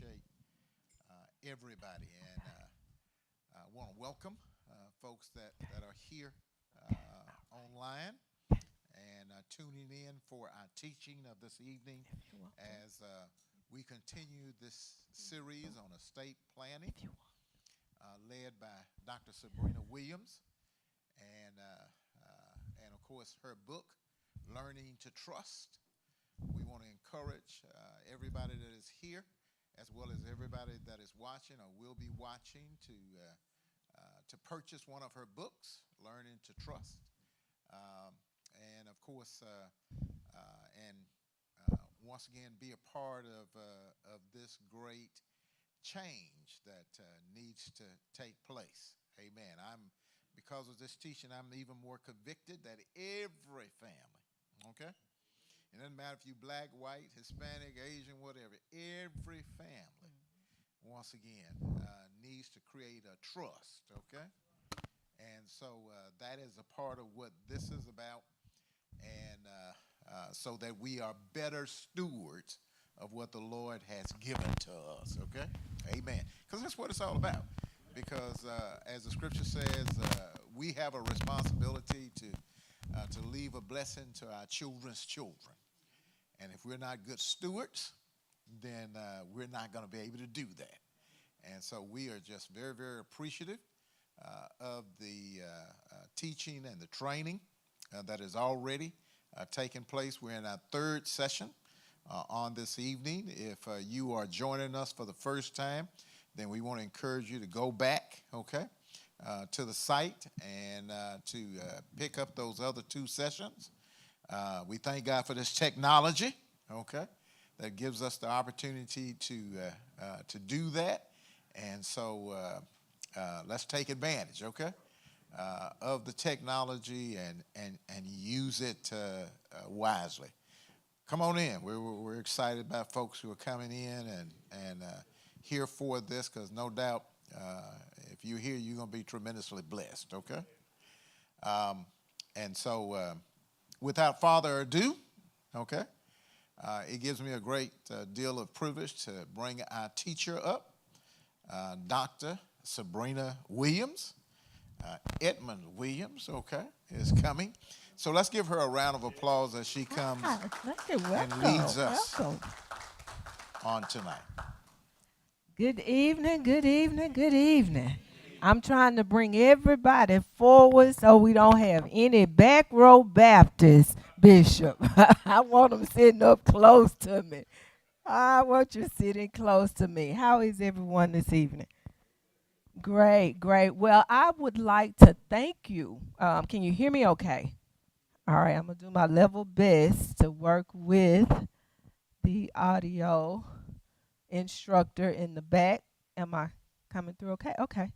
appreciate everybody, and I want to welcome folks that are here online and tuning in for our teaching of this evening as we continue this series on estate planning led by Dr. Sabrina Williams and of course her book, Learning to Trust. We want to encourage everybody that is here, as well as everybody that is watching or will be watching, to purchase one of her books, Learning to Trust, and of course, and once again, be a part of this great change that needs to take place. Amen. Because of this teaching, I'm even more convicted that every family, okay? It doesn't matter if you're black, white, Hispanic, Asian, whatever. Every family, once again, needs to create a trust, okay? And so that is a part of what this is about, and so that we are better stewards of what the Lord has given to us, okay? Amen. Because that's what it's all about. Because as the scripture says, we have a responsibility to leave a blessing to our children's children. And if we're not good stewards, then we're not going to be able to do that. And so we are just very, very appreciative of the teaching and the training that is already taking place. We're in our third session on this evening. If you are joining us for the first time, then we want to encourage you to go back, okay, to the site and to pick up those other two sessions. We thank God for this technology, okay, that gives us the opportunity to do that. And so let's take advantage, okay, of the technology and use it wisely. Come on in. We're excited about folks who are coming in and here for this, because no doubt if you're here, you're going to be tremendously blessed, okay? And so without further ado, okay, it gives me a great deal of privilege to bring our teacher up, Dr. Sabrina Williams. Edmon Williams, okay, is coming. So let's give her a round of applause as she comes and leads us on tonight. Good evening, good evening, good evening. I'm trying to bring everybody forward so we don't have any back row Baptists, Bishop. I want them sitting up close to me. I want you sitting close to me. How is everyone this evening? Great, great. Well, I would like to thank you. Can you hear me okay? All right, I'm going to do my level best to work with the audio instructor in the back. Am I coming through okay? Okay.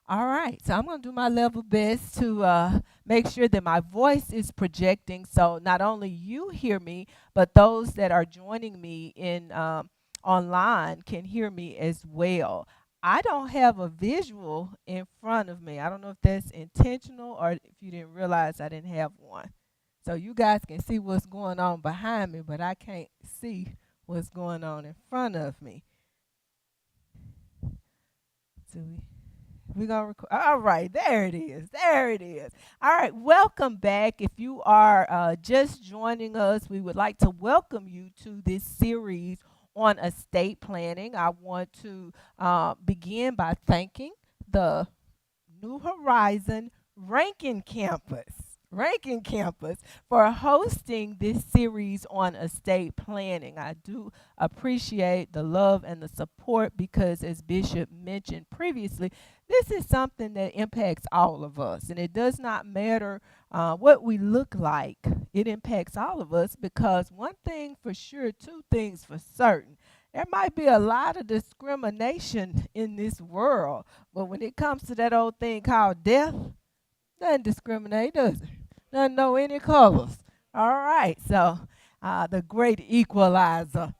All right. So I'm going to do my level best to make sure that my voice is projecting so not only you hear me, but those that are joining me in online can hear me as well. I don't have a visual in front of me. I don't know if that's intentional or if you didn't realize I didn't have one. So you guys can see what's going on behind me, but I can't see what's going on in front of me. So we're going to record. All right, there it is. There it is. All right, welcome back. If you are just joining us, we would like to welcome you to this series on estate planning. I want to begin by thanking the New Horizon Rankin Campus for hosting this series on estate planning. I do appreciate the love and the support because, as Bishop mentioned previously, this is something that impacts all of us, and it does not matter what we look like. It impacts all of us because one thing for sure, two things for certain. There might be a lot of discrimination in this world, but when it comes to that old thing called death, doesn't discriminate, does it? Doesn't know any colors. All right, so the great equalizer.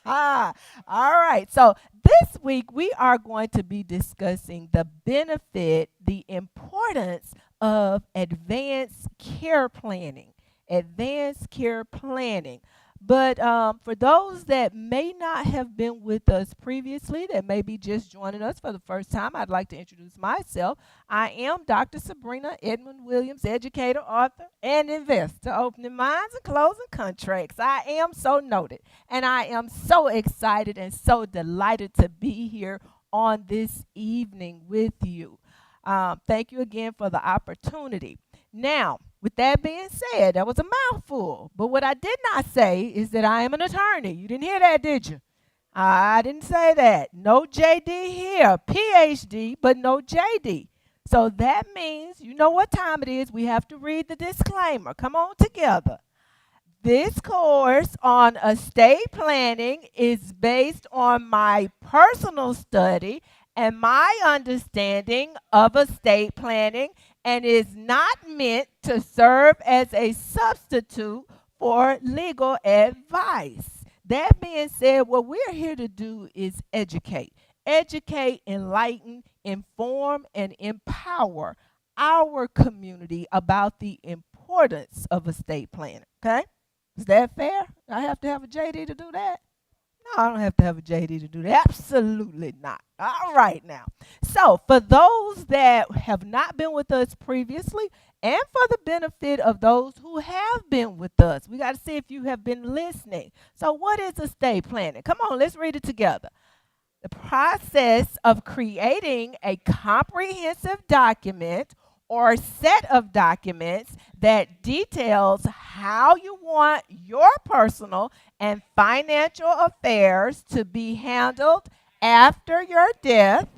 All right, so this week we are going to be discussing the benefit, the importance of advanced care planning. Advanced care planning. But for those that may not have been with us previously, that may be just joining us for the first time, I'd like to introduce myself. I am Dr. Sabrina Edmon Williams, educator, author, and investor, opening minds and closing contracts. I am so noted, and I am so excited and so delighted to be here on this evening with you. Thank you again for the opportunity. Now, with that being said, that was a mouthful. But what I did not say is that I am an attorney. You didn't hear that, did you? I didn't say that. No JD here. PhD, but no JD. So that means you know what time it is. We have to read the disclaimer. Come on together. This course on estate planning is based on my personal study and my understanding of estate planning and is not meant to serve as a substitute for legal advice. That being said, what we're here to do is educate. Educate, enlighten, inform, and empower our community about the importance of estate planning. Okay? Is that fair? I have to have a JD to do that? No, I don't have to have a JD to do that. Absolutely not. All right now. So for those that have not been with us previously, and for the benefit of those who have been with us, we got to see if you have been listening. So what is estate planning? Come on, let's read it together. The process of creating a comprehensive document or set of documents that details how you want your personal and financial affairs to be handled after your death.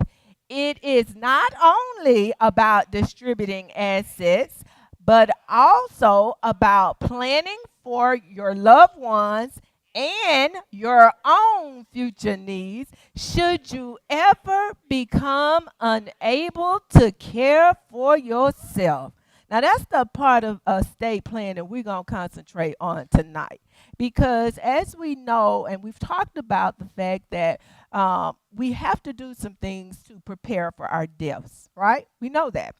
It is not only about distributing assets, but also about planning for your loved ones and your own future needs should you ever become unable to care for yourself. Now, that's the part of estate planning we're going to concentrate on tonight. Because as we know, and we've talked about the fact that we have to do some things to prepare for our deaths, right? We know that.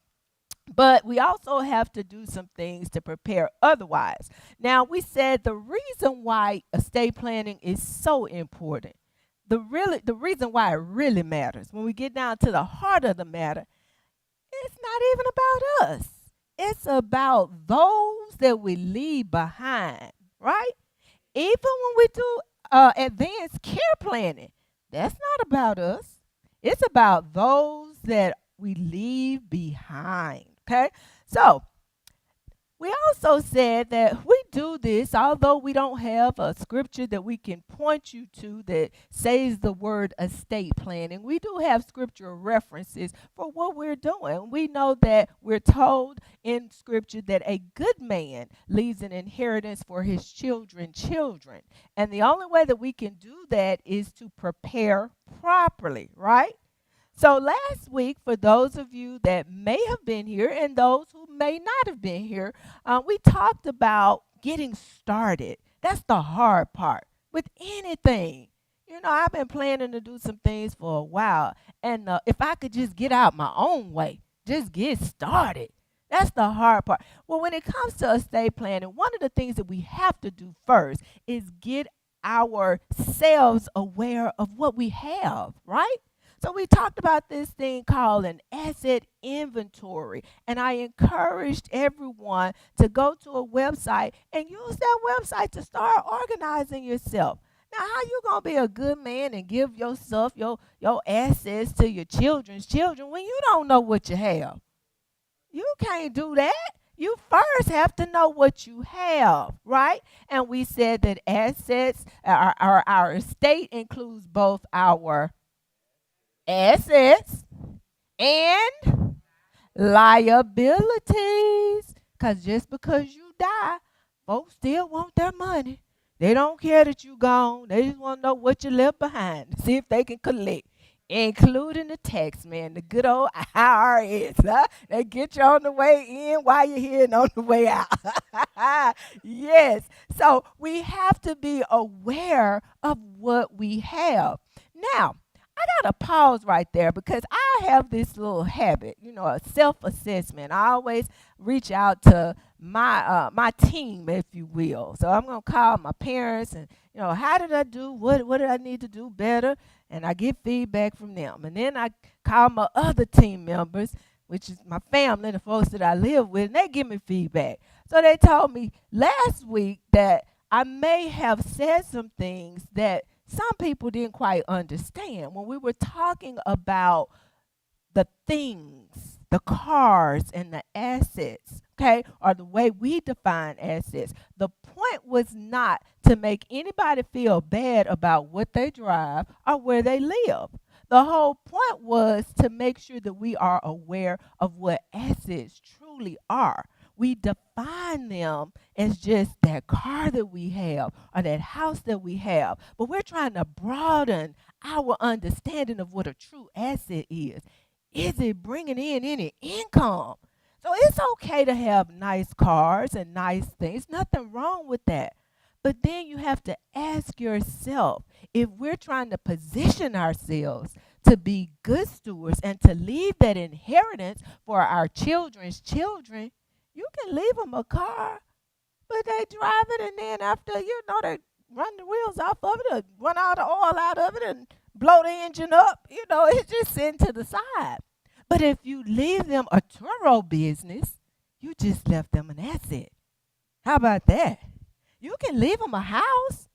But we also have to do some things to prepare otherwise. Now, we said the reason why estate planning is so important, the reason why it really matters, when we get down to the heart of the matter, it's not even about us. It's about those that we leave behind, right? Even when we do advanced care planning, that's not about us. It's about those that we leave behind. Okay, so we also said that we do this, although we don't have a scripture that we can point you to that says the word estate planning. We do have scriptural references for what we're doing. We know that we're told in scripture that a good man leaves an inheritance for his children. And the only way that we can do that is to prepare properly, right? So last week, for those of you that may have been here and those who may not have been here, we talked about getting started. That's the hard part with anything. You know, I've been planning to do some things for a while, and if I could just get out my own way, just get started. That's the hard part. Well, when it comes to estate planning, one of the things that we have to do first is get ourselves aware of what we have, right? So we talked about this thing called an asset inventory, and I encouraged everyone to go to a website and use that website to start organizing yourself. Now, how you going to be a good man and give yourself, your assets to your children's children when you don't know what you have? You can't do that. You first have to know what you have, right? And we said that assets, our estate includes both our assets and liabilities. Because just because you die, folks still want their money. They don't care that you gone. They just want to know what you left behind. See if they can collect, including the tax man, the good old IRS. Huh? They get you on the way in while you're here and on the way out. Yes. So we have to be aware of what we have. Now, got to pause right there because I have this little habit, a self-assessment. I always reach out to my team, if you will. So I'm going to call my parents and, how did I do? What did I need to do better? And I get feedback from them. And then I call my other team members, which is my family, the folks that I live with, and they give me feedback. So they told me last week that I may have said some things that some people didn't quite understand when we were talking about the things, the cars and the assets, okay, or the way we define assets. The point was not to make anybody feel bad about what they drive or where they live. The whole point was to make sure that we are aware of what assets truly are. We define them as just that car that we have or that house that we have. But we're trying to broaden our understanding of what a true asset is. Is it bringing in any income? So it's okay to have nice cars and nice things. Nothing wrong with that. But then you have to ask yourself, if we're trying to position ourselves to be good stewards and to leave that inheritance for our children's children, you can leave them a car, but they drive it, and then after, they run the wheels off of it or run all the oil out of it and blow the engine up. It's just sitting to the side. But if you leave them a Turo business, you just left them an asset. How about that? You can leave them a house.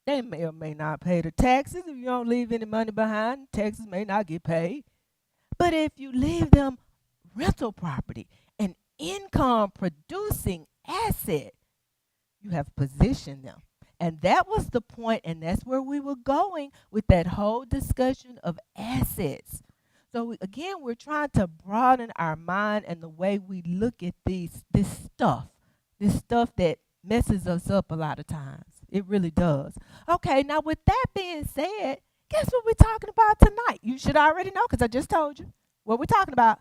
They may or may not pay the taxes. If you don't leave any money behind, taxes may not get paid. But if you leave them rental property, an income producing asset, you have positioned them. And that was the point, and that's where we were going with that whole discussion of assets. So again, we're trying to broaden our mind and the way we look at this stuff that messes us up a lot of times. It really does. Okay, now with that being said, guess what we're talking about tonight? You should already know because I just told you what we're talking about.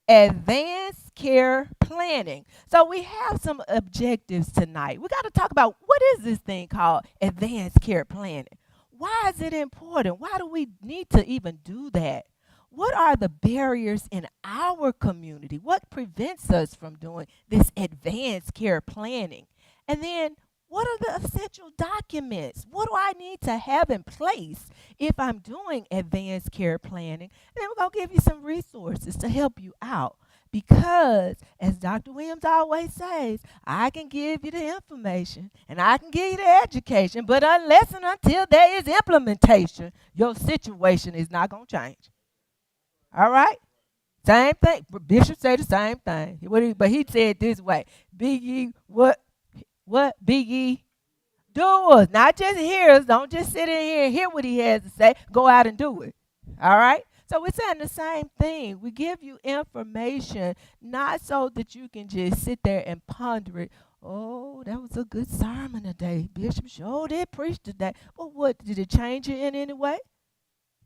Advanced care planning. So we have some objectives tonight. We got to talk about what is this thing called advanced care planning? Why is it important? Why do we need to even do that? What are the barriers in our community? What prevents us from doing this advanced care planning? And then what are the essential documents? What do I need to have in place if I'm doing advanced care planning? And then we're going to give you some resources to help you out. Because, as Dr. Williams always says, I can give you the information and I can give you the education, but unless and until there is implementation, your situation is not going to change. All right? Same thing. Bishop said the same thing. But he said this way. Be ye what? Be ye doers, not just hearers. Don't just sit in here and hear what he has to say. Go out and do it. All right? So we're saying the same thing. We give you information not so that you can just sit there and ponder it. Oh, that was a good sermon today. Bishop sure did preach today. Well, what? Did it change you in any way?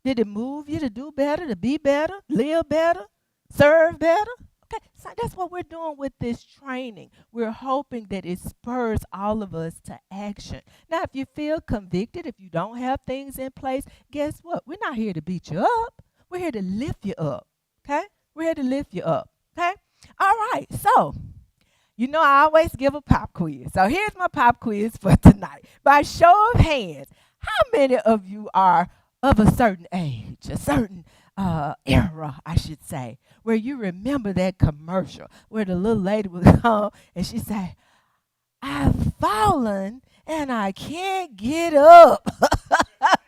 Did it move you to do better, to be better, live better, serve better? Okay, so that's what we're doing with this training. We're hoping that it spurs all of us to action. Now, if you feel convicted, if you don't have things in place, guess what? We're not here to beat you up. We're here to lift you up, okay? We're here to lift you up, okay? All right, so, I always give a pop quiz. So here's my pop quiz for tonight. By show of hands, how many of you are of a certain age, a certain era, I should say, where you remember that commercial where the little lady would come and she'd say, I've fallen and I can't get up.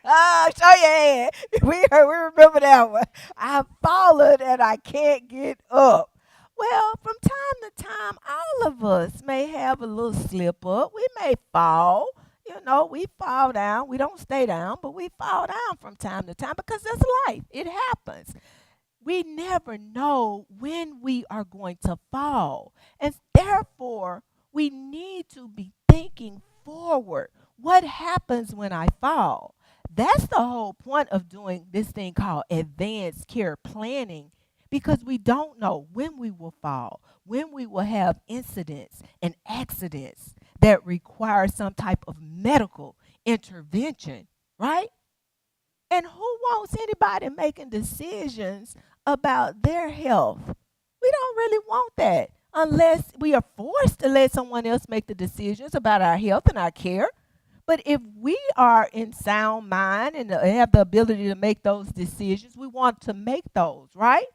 Show your hand. We remember that one. I've fallen and I can't get up. Well, from time to time, all of us may have a little slip up. We may fall. We fall down. We don't stay down, but we fall down from time to time because that's life. It happens. We never know when we are going to fall. And therefore, we need to be thinking forward. What happens when I fall? That's the whole point of doing this thing called advanced care planning, because we don't know when we will fall, when we will have incidents and accidents that require some type of medical intervention, right? And who wants anybody making decisions about their health? We don't really want that unless we are forced to let someone else make the decisions about our health and our care. But if we are in sound mind and have the ability to make those decisions, we want to make those, right?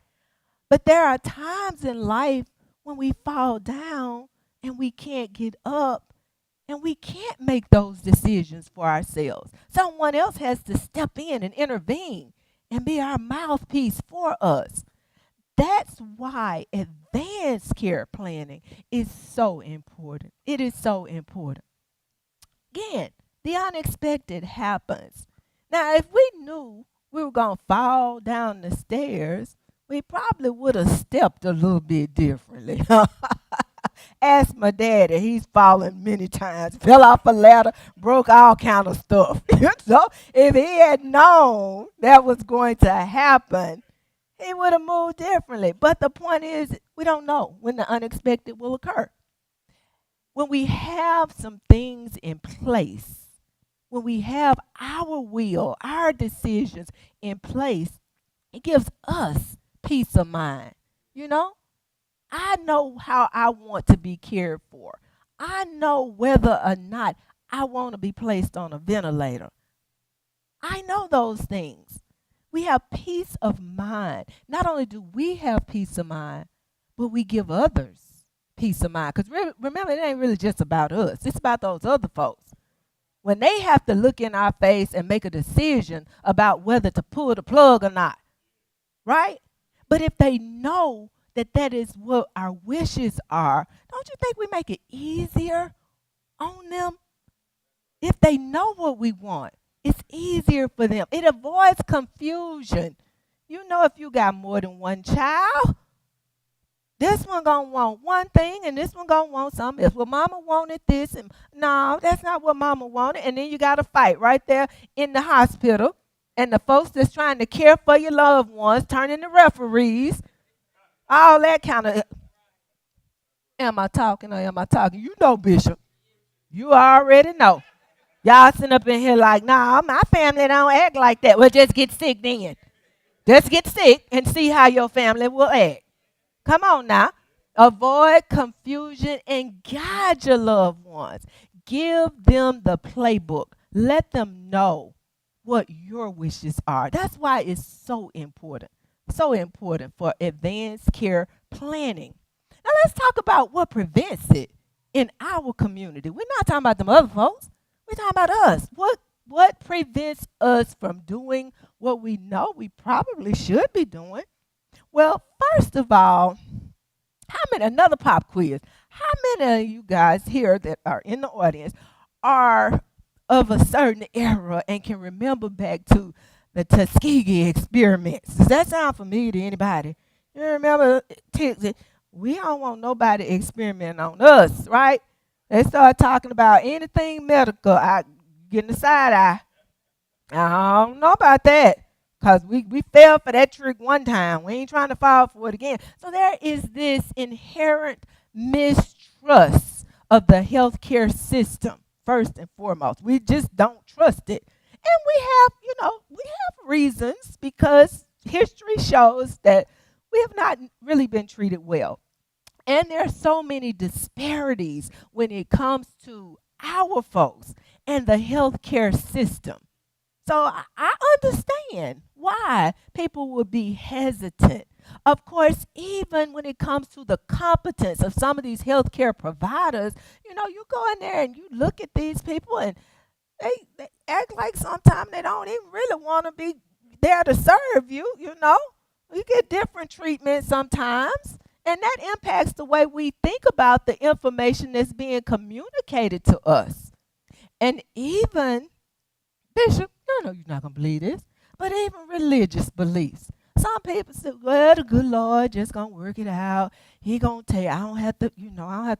But there are times in life when we fall down and we can't get up and we can't make those decisions for ourselves. Someone else has to step in and intervene and be our mouthpiece for us. That's why advanced care planning is so important. It is so important. Again, the unexpected happens. Now, if we knew we were going to fall down the stairs, we probably would have stepped a little bit differently. Ask my daddy. He's fallen many times, fell off a ladder, broke all kind of stuff. So if he had known that was going to happen, he would have moved differently. But the point is, we don't know when the unexpected will occur. When we have some things in place, when we have our will, our decisions in place, it gives us peace of mind. You know, I know how I want to be cared for. I know whether or not I want to be placed on a ventilator. I know those things. We have peace of mind. Not only do we have peace of mind, but we give others peace of mind. Because remember, it ain't really just about us. It's about those other folks. When they have to look in our face and make a decision about whether to pull the plug or not, right? But if they know that that is what our wishes are, don't you think we make it easier on them? If they know what we want, it's easier for them. It avoids confusion. You know, if you got more than one child, this one gonna want one thing and this one gonna want something else. Well, mama wanted this, and no, that's not what mama wanted. And then you got to fight right there in the hospital. And the folks that's trying to care for your loved ones turn into referees. All that kind of, am I talking or am I talking? You know, Bishop. You already know. Y'all sitting up in here like, nah, my family don't act like that. Well, just get sick then. Just get sick and see how your family will act. Come on now. Avoid confusion and guide your loved ones. Give them the playbook. Let them know what your wishes are. That's why it's so important. So important for advanced care planning. Now let's talk about what prevents it in our community. We're not talking about them other folks. We're talking about us. What prevents us from doing what we know we probably should be doing? Well, first of all, another pop quiz. How many of you guys here that are in the audience are of a certain era and can remember back to the Tuskegee experiments? Does that sound familiar to anybody? You remember, we don't want nobody experimenting on us, right? They start talking about anything medical, I getting the side eye. I don't know about that. Because we fell for that trick one time. We ain't trying to fall for it again. So there is this inherent mistrust of the healthcare system, first and foremost. We just don't trust it. And we have reasons, because history shows that we have not really been treated well. And there are so many disparities when it comes to our folks and the healthcare system. So I understand why people would be hesitant. Of course, even when it comes to the competence of some of these healthcare providers, you go in there and you look at these people and they act like sometimes they don't even really want to be there to serve you, You get different treatment sometimes, and that impacts the way we think about the information that's being communicated to us. And even, Bishop, I know you're not going to believe this, but even religious beliefs. Some people say, well, the good Lord just going to work it out. He going to tell you, I don't have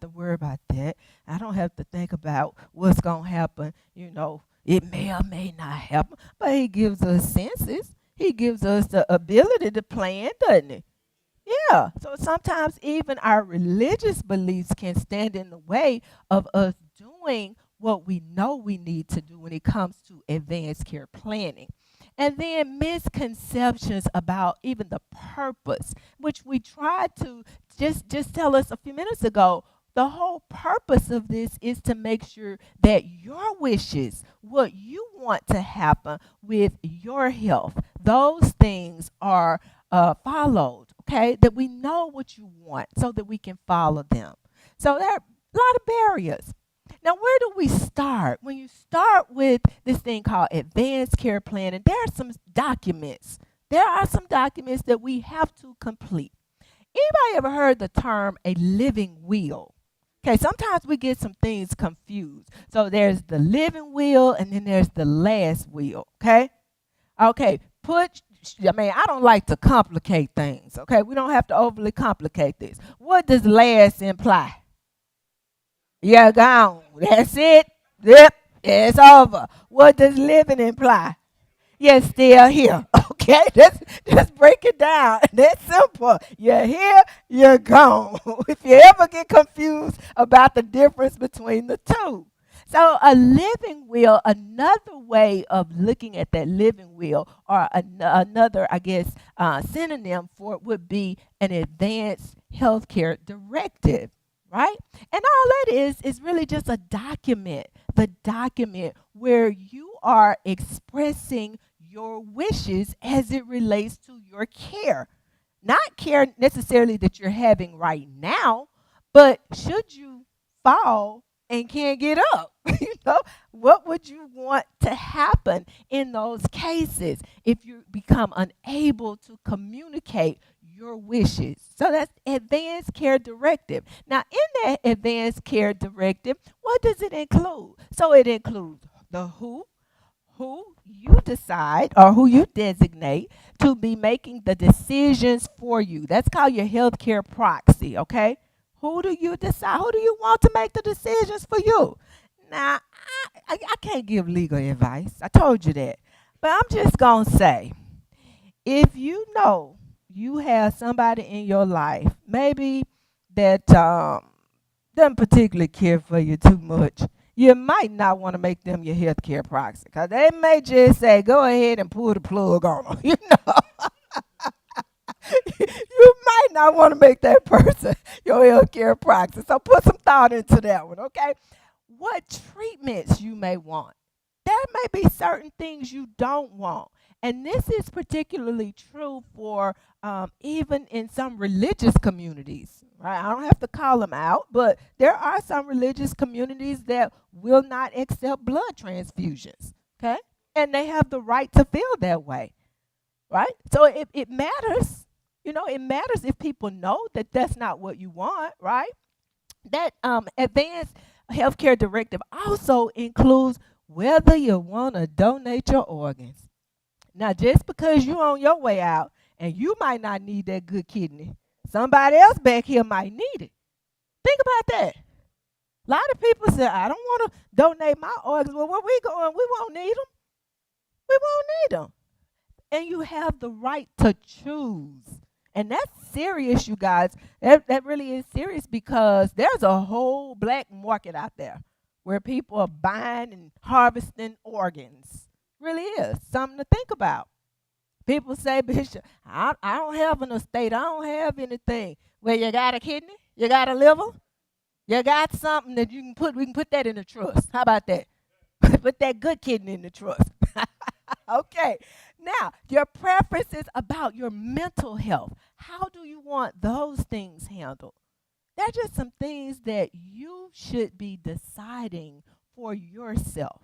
to worry about that. I don't have to think about what's going to happen. It may or may not happen. But he gives us senses. He gives us the ability to plan, doesn't he? Yeah. So sometimes even our religious beliefs can stand in the way of us doing what we know we need to do when it comes to advanced care planning. And then misconceptions about even the purpose, which we tried to just tell us a few minutes ago. The whole purpose of this is to make sure that your wishes, what you want to happen with your health, those things are followed, okay? That we know what you want so that we can follow them. So there are a lot of barriers. Now, where do we start? When you start with this thing called advanced care planning, there are some documents. There are some documents that we have to complete. Anybody ever heard the term a living will? Okay, sometimes we get some things confused. So there's the living will and then there's the last will, okay? Okay, I don't like to complicate things, okay? We don't have to overly complicate this. What does last imply? You're gone. That's it. Yep, it's over. What does living imply? You're still here. Okay, let's break it down. That's simple. You're here, you're gone. If you ever get confused about the difference between the two. So a living will, another way of looking at that living will, or another, I guess, synonym for it would be an advanced healthcare directive, right? And all that is really just a document, the document where you are expressing your wishes as it relates to your care. Not care necessarily that you're having right now, but should you fall and can't get up, what would you want to happen in those cases if you become unable to communicate your wishes? So that's advanced care directive. Now, in that advanced care directive, what does it include? So it includes the who you decide or who you designate to be making the decisions for you. That's called your healthcare proxy, okay? Who do you decide? Who do you want to make the decisions for you? Now, I can't give legal advice. I told you that. But I'm just going to say, if you know you have somebody in your life, maybe that doesn't particularly care for you too much, you might not want to make them your healthcare proxy because they may just say, go ahead and pull the plug on them. You might not want to make that person your healthcare proxy. So put some thought into that one, okay? What treatments you may want. There may be certain things you don't want. And this is particularly true for even in some religious communities, right? I don't have to call them out, but there are some religious communities that will not accept blood transfusions, okay? And they have the right to feel that way, right? So it matters. It matters if people know that that's not what you want, right? That advanced healthcare directive also includes whether you want to donate your organs. Now, just because you're on your way out and you might not need that good kidney, somebody else back here might need it. Think about that. A lot of people say, I don't want to donate my organs. Well, where we going? We won't need them. We won't need them. And you have the right to choose. And that's serious, you guys. That really is serious because there's a whole black market out there where people are buying and harvesting organs. Really is something to think about. People say, Bishop, I don't have an estate. I don't have anything. Well, you got a kidney? You got a liver? You got something that we can put that in the trust. How about that? Put that good kidney in the trust. Okay. Now, your preferences about your mental health. How do you want those things handled? They're just some things that you should be deciding for yourself.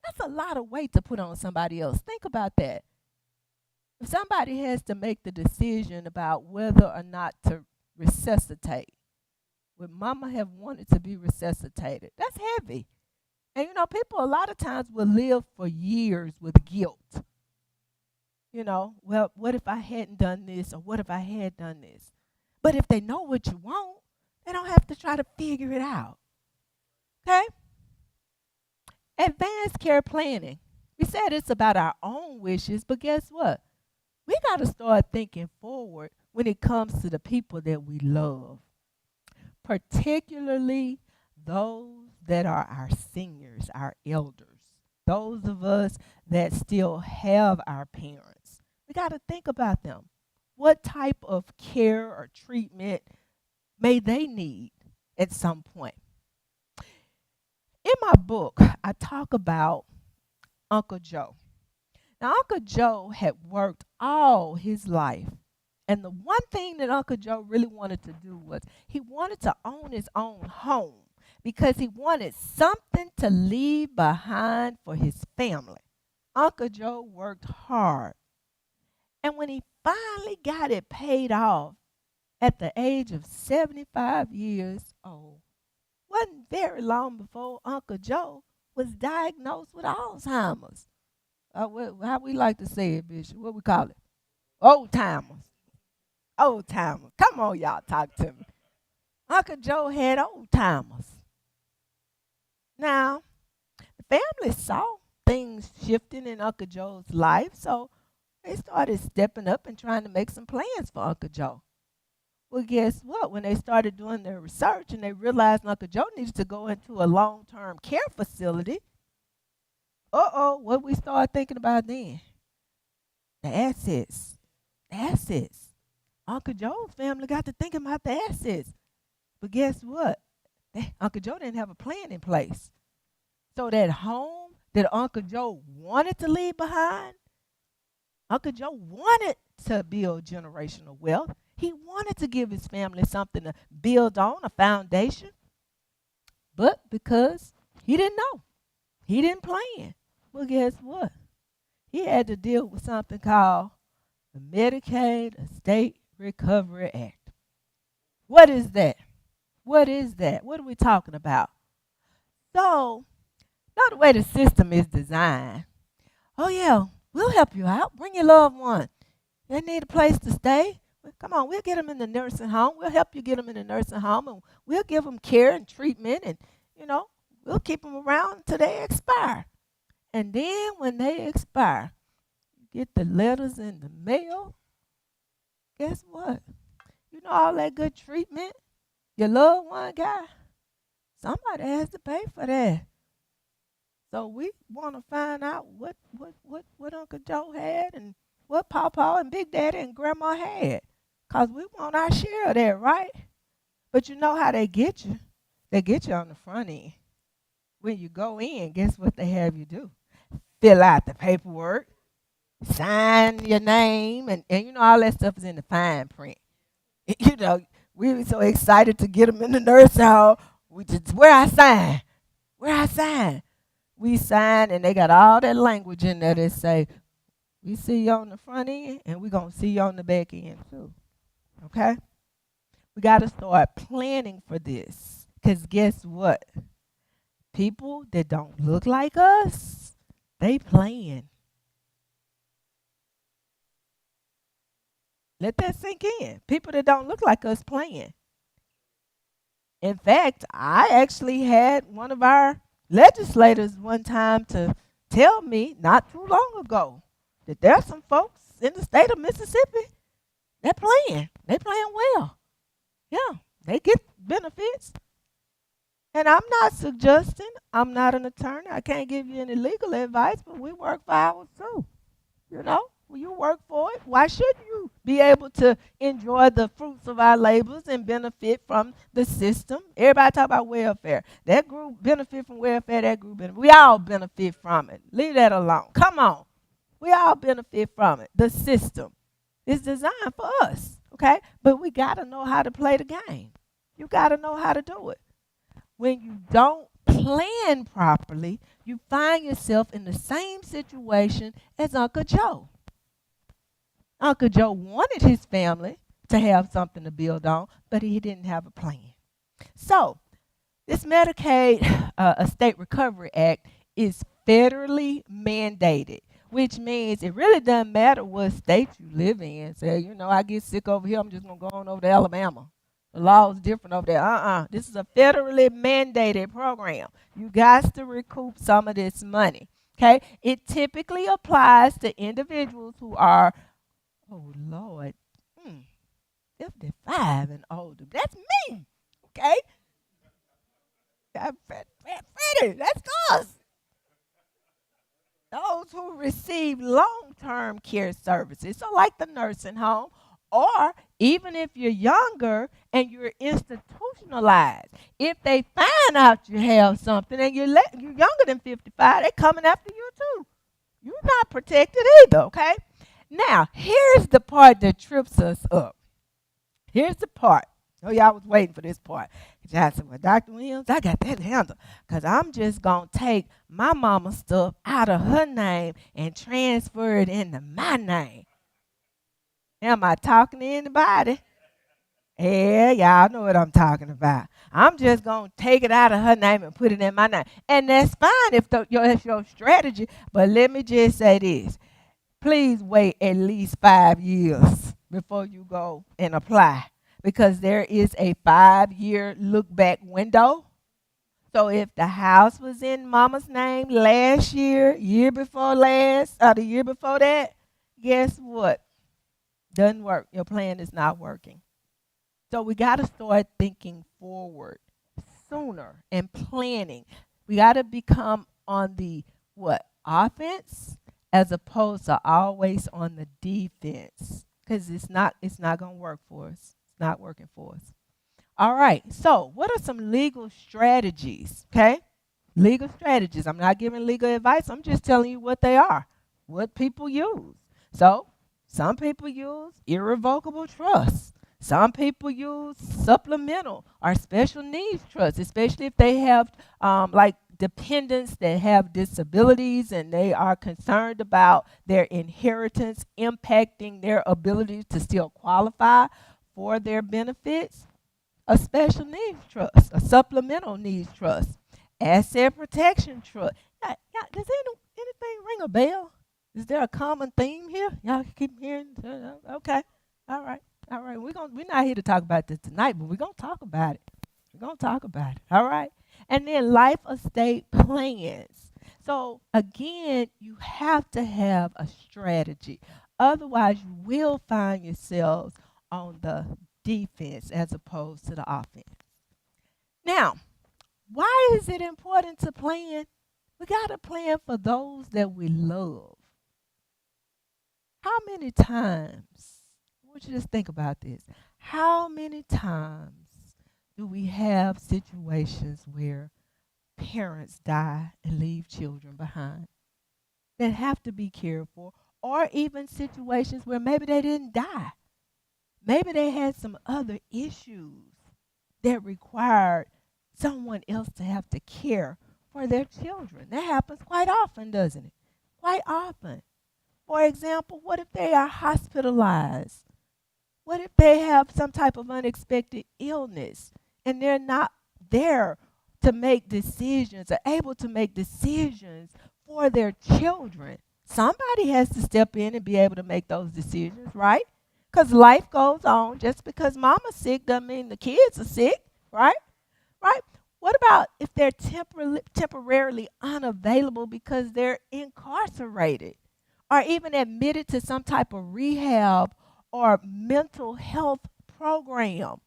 That's a lot of weight to put on somebody else. Think about that. If somebody has to make the decision about whether or not to resuscitate, would mama have wanted to be resuscitated? That's heavy. And people a lot of times will live for years with guilt. Well, what if I hadn't done this, or what if I had done this? But if they know what you want, they don't have to try to figure it out. Okay? Advanced care planning. We said it's about our own wishes, but guess what? We got to start thinking forward when it comes to the people that we love, particularly those that are our seniors, our elders. those of us that still have our parents, we got to think about them. What type of care or treatment may they need at some point? In my book, I talk about Uncle Joe. Now, Uncle Joe had worked all his life. And the one thing that Uncle Joe really wanted to do was he wanted to own his own home because he wanted something to leave behind for his family. Uncle Joe worked hard. And when he finally got it paid off at the age of 75 years old, wasn't very long before Uncle Joe was diagnosed with Alzheimer's. How we like to say it, Bishop? What we call it? Old timers. Old timers. Come on, y'all, talk to me. Uncle Joe had old timers. Now, the family saw things shifting in Uncle Joe's life, so they started stepping up and trying to make some plans for Uncle Joe. Well, guess what? When they started doing their research and they realized Uncle Joe needed to go into a long-term care facility, what we started thinking about then? The assets. The assets. Uncle Joe's family got to thinking about the assets. But guess what? Uncle Joe didn't have a plan in place. So that home that Uncle Joe wanted to leave behind, Uncle Joe wanted to build generational wealth. He wanted to give his family something to build on, a foundation. But because he didn't know, he didn't plan. Well, guess what? He had to deal with something called the Medicaid Estate Recovery Act. What is that? What is that? What are we talking about? So, know the way the system is designed. Oh, yeah, we'll help you out. Bring your loved one. They need a place to stay. Come on, we'll get them in the nursing home. We'll help you get them in the nursing home, and we'll give them care and treatment, and, we'll keep them around until they expire. And then when they expire, you get the letters in the mail. Guess what? You know all that good treatment your loved one got? Somebody has to pay for that. So we want to find out what Uncle Joe had and what Pawpaw and Big Daddy and Grandma had. Because we want our share of that, right? But you know how they get you? They get you on the front end. When you go in, guess what they have you do? Fill out the paperwork, sign your name, and all that stuff is in the fine print. We were so excited to get them in the nursing home. We just, where I sign? We sign, and they got all that language in there that say, we see you on the front end, and we're going to see you on the back end, too. Okay? We got to start planning for this. Because guess what? People that don't look like us, they plan. Let that sink in. People that don't look like us plan. In fact, I actually had one of our legislators one time to tell me not too long ago that there are some folks in the state of Mississippi that plan. They plan well. Yeah, they get benefits. And I'm not suggesting, I'm not an attorney, I can't give you any legal advice, but we work for ours too. When you work for it, why shouldn't you be able to enjoy the fruits of our labors and benefit from the system? Everybody talk about welfare. That group benefit from welfare, that group benefit. We all benefit from it. Leave that alone. Come on. We all benefit from it. The system is designed for us, okay? But we got to know how to play the game. You got to know how to do it. When you don't plan properly, you find yourself in the same situation as Uncle Joe. Uncle Joe wanted his family to have something to build on, but he didn't have a plan. So, this Medicaid Estate Recovery Act is federally mandated, which means it really doesn't matter what state you live in. Say, I get sick over here, I'm just going to go on over to Alabama. The law is different over there. This is a federally mandated program. You got to recoup some of this money, okay? It typically applies to individuals who are, 55 and older. That's me, okay? Freddie, that's us. those who receive long-term care services, so like the nursing home, or even if you're younger and you're institutionalized, if they find out you have something and you're younger than 55, they're coming after you too. You're not protected either, okay? Now, here's the part that trips us up. Here's the part. Oh, y'all was waiting for this part. Y'all said, well, Dr. Williams, I got that handle. Because I'm just going to take my mama's stuff out of her name and transfer it into my name. Am I talking to anybody? Yeah, y'all know what I'm talking about. I'm just going to take it out of her name and put it in my name. And that's fine if that's your strategy. But let me just say this. Please wait at least 5 years before you go and apply, because there is a 5-year look back window. So if the house was in mama's name last year, year before last, or the year before that, guess what? Doesn't work. Your plan is not working. So we got to start thinking forward sooner and planning. We got to become on the what? Offense as opposed to always on the defense, because it's not going to work for us. It's not working for us. All right. So, what are some legal strategies? Okay? Legal strategies. I'm not giving legal advice. I'm just telling you what they are. What people use. So, some people use irrevocable trust. Some people use supplemental or special needs trust, especially if they have like dependents that have disabilities and they are concerned about their inheritance impacting their ability to still qualify for their benefits. A special needs trust, a supplemental needs trust, asset protection trust. Does anything ring a bell? Is there a common theme here? Y'all keep hearing? Okay. All right. All right. We're not here to talk about this tonight, but we're gonna talk about it. We're gonna talk about it. All right. And then life estate plans. So again, you have to have a strategy. Otherwise, you will find yourselves on the defense as opposed to the offense. Now, why is it important to plan? We got to plan for those that we love. How many times, I want you to just think about this. How many times do we have situations where parents die and leave children behind that have to be cared for, or even situations where maybe they didn't die? Maybe they had some other issues that required someone else to have to care for their children. That happens quite often, doesn't it? Quite often. For example, what if they are hospitalized? What if they have some type of unexpected illness and they're not there to make decisions or able to make decisions for their children? Somebody has to step in and be able to make those decisions, right? Because life goes on. Just because mama's sick doesn't mean the kids are sick, right? Right? What about if they're temporarily unavailable because they're incarcerated or even admitted to some type of rehab or mental health program?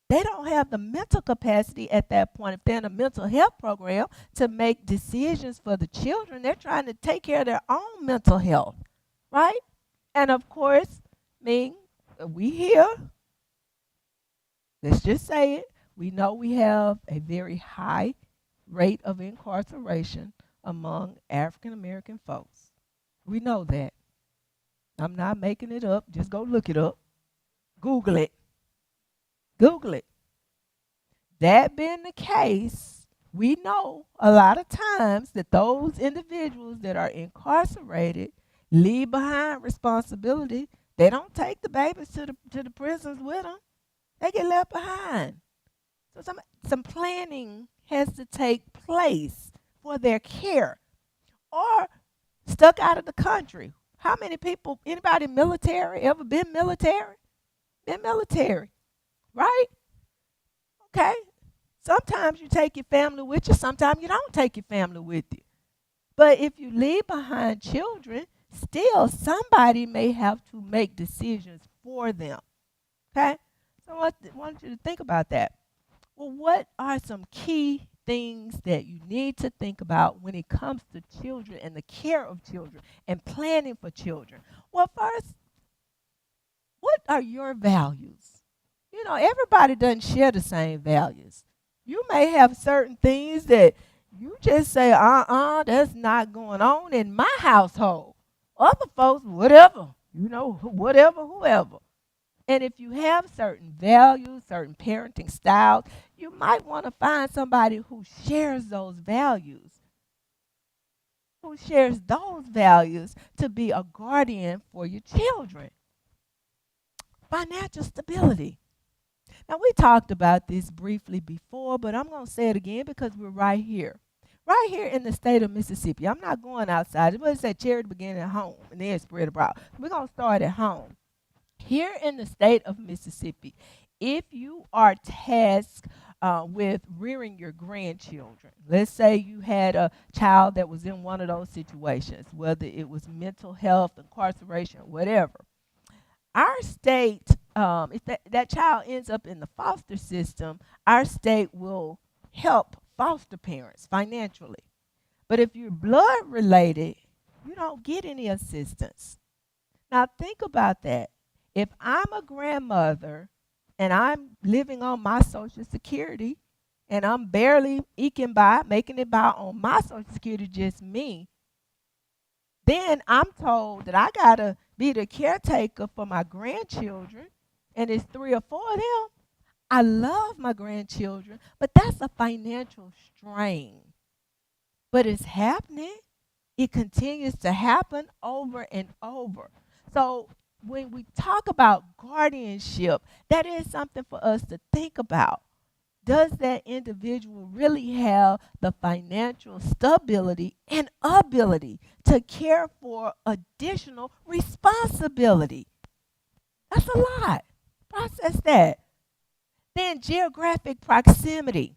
They don't have the mental capacity at that point, if they're in a mental health program, to make decisions for the children. They're trying to take care of their own mental health, right? And of course, we here, let's just say it, we know we have a very high rate of incarceration among African American folks. We know that. I'm not making it up. Just go look it up. Google it. Google it. That being the case, we know a lot of times that those individuals that are incarcerated leave behind responsibility. They don't take the babies to the prisons with them. They get left behind. So some planning has to take place for their care, or stuck out of the country. How many people, anybody military, ever been military? Been military, right? Okay. Sometimes you take your family with you. Sometimes you don't take your family with you. But if you leave behind children, still somebody may have to make decisions for them. Okay? So I want you to think about that. Well, what are some key things that you need to think about when it comes to children and the care of children and planning for children. Well, first, what are your values? You know, everybody doesn't share the same values. You may have certain things that you just say, that's not going on in my household. Other folks, whatever, whatever, whoever. And if you have certain values, certain parenting styles, you might want to find somebody who shares those values, to be a guardian for your children. Financial stability. Now, we talked about this briefly before, but I'm going to say it again because we're right here. Right here in the state of Mississippi. I'm not going outside. It said charity began at home and then spread abroad. We're going to start at home. Here in the state of Mississippi, if you are tasked with rearing your grandchildren, let's say you had a child that was in one of those situations, whether it was mental health, incarceration, whatever, our state, if that child ends up in the foster system, our state will help foster parents financially. But if you're blood related, you don't get any assistance. Now think about that. If I'm a grandmother and I'm living on my Social Security and I'm barely eking by, making it by on my Social Security, just me, then I'm told that I got to be the caretaker for my grandchildren, and it's 3 or 4 of them. I love my grandchildren, but that's a financial strain. But it's happening. It continues to happen over and over. So when we talk about guardianship, that is something for us to think about. Does that individual really have the financial stability and ability to care for additional responsibility? That's a lot. Process that. Then geographic proximity.